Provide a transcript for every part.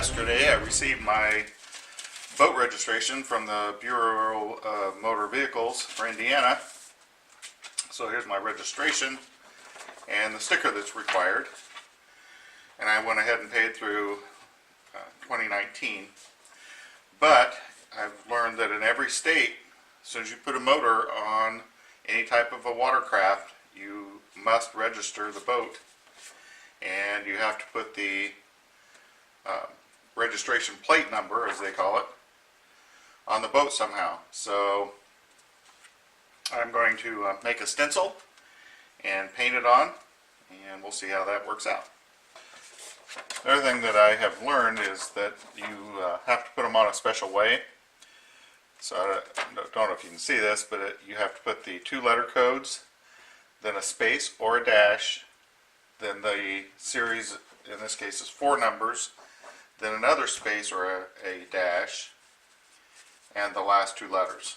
Yesterday I received my boat registration from the Bureau of Motor Vehicles for Indiana. So here's my registration and the sticker that's required. And I went ahead and paid through 2019. But I've learned that in every state, as soon as you put a motor on any type of a watercraft, you must register the boat. And you have to put the registration plate number, as they call it, on the boat somehow. So I'm going to make a stencil and paint it on, and we'll see how that works out. Another thing that I have learned is that you have to put them on a special way. So I don't know if you can see this, but you have to put the 2-letter codes, then a space or a dash, then the series, in this case, is 4 numbers, then another space or a dash, and the last 2 letters.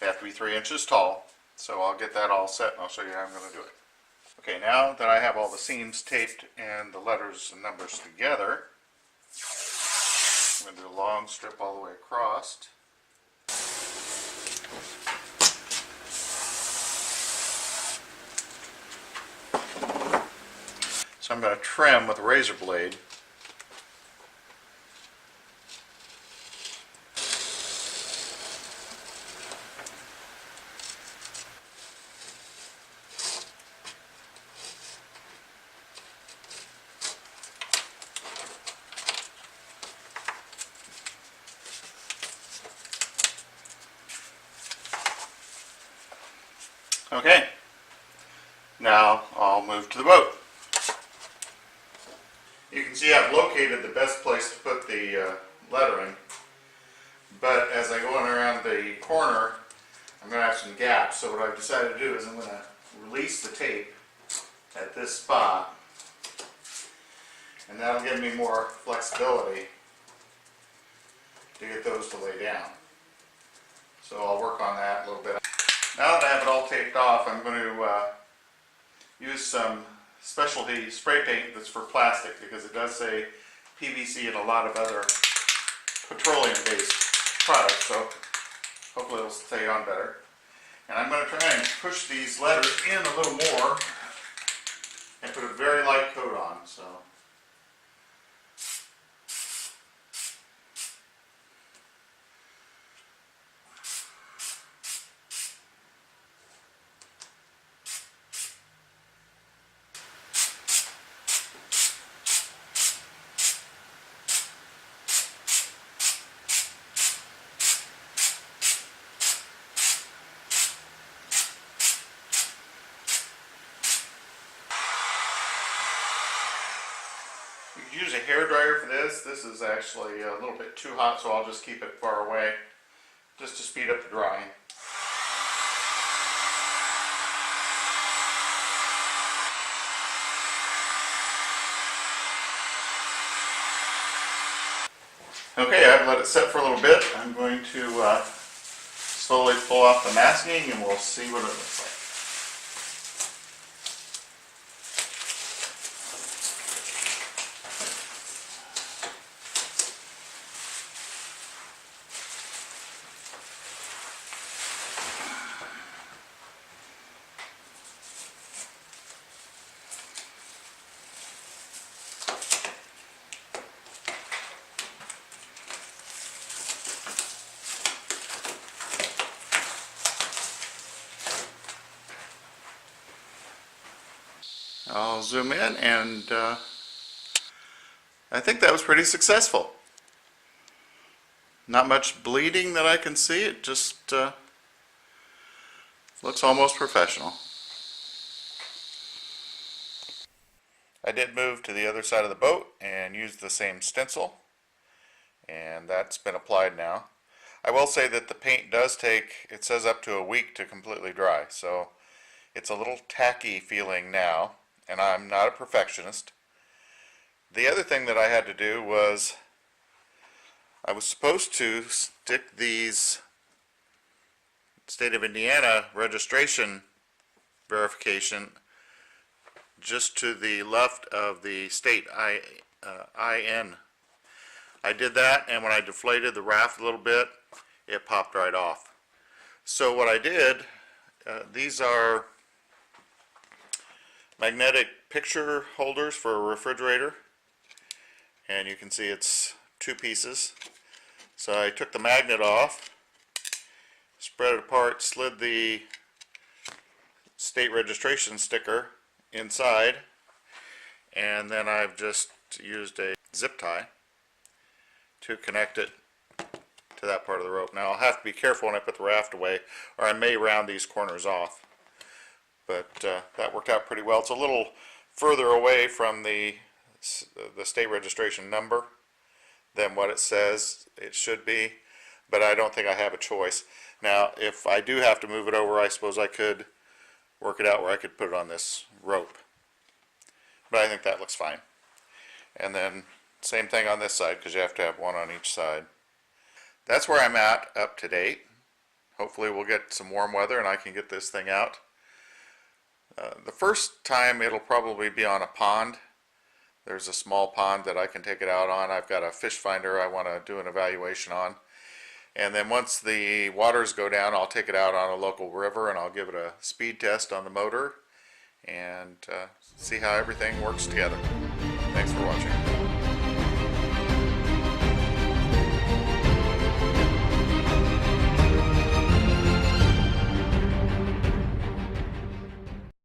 They have to be 3 inches tall, so I'll get that all set and I'll show you how I'm going to do it. Okay, now that I have all the seams taped and the letters and numbers together, I'm going to do a long strip all the way across. So I'm going to trim with a razor blade. Okay, now I'll move to the boat. You can see I've located the best place to put the lettering, but as I go on around the corner, I'm going to have some gaps. So what I've decided to do is I'm going to release the tape at this spot, and that'll give me more flexibility to get those to lay down. So I'll work on that a little bit. Now that I have it all taped off, I'm going to use some specialty spray paint that's for plastic, because it does say PVC and a lot of other petroleum-based products, so hopefully it'll stay on better. And I'm going to try and push these letters in a little more and put a very light coat on. So. You could use a hairdryer for this. This is actually a little bit too hot, so I'll just keep it far away just to speed up the drying. Okay, I've let it set for a little bit. I'm going to slowly pull off the masking and we'll see what it looks like. I'll zoom in, and I think that was pretty successful. Not much bleeding that I can see. It just looks almost professional. I did move to the other side of the boat and use the same stencil, and that's been applied now. I will say that the paint does take, it says up to a week to completely dry, so it's a little tacky feeling now. And I'm not a perfectionist. The other thing that I had to do was I was supposed to stick these state of Indiana registration verification just to the left of the state IN. I did that, and when I deflated the raft a little bit, it popped right off. So what I did, these are magnetic picture holders for a refrigerator, and you can see it's 2 pieces. So I took the magnet off, spread it apart, slid the state registration sticker inside, and then I've just used a zip tie to connect it to that part of the rope. Now I'll have to be careful when I put the raft away, or I may round these corners off. But that worked out pretty well. It's a little further away from the state registration number than what it says it should be, but I don't think I have a choice. Now if I do have to move it over, I suppose I could work it out where I could put it on this rope. But I think that looks fine. And then same thing on this side, because you have to have one on each side. That's where I'm at up to date. Hopefully we'll get some warm weather and I can get this thing out. The first time it'll probably be on a pond. There's a small pond that I can take it out on. I've got a fish finder I want to do an evaluation on. And then once the waters go down, I'll take it out on a local river and I'll give it a speed test on the motor and see how everything works together. Thanks for watching.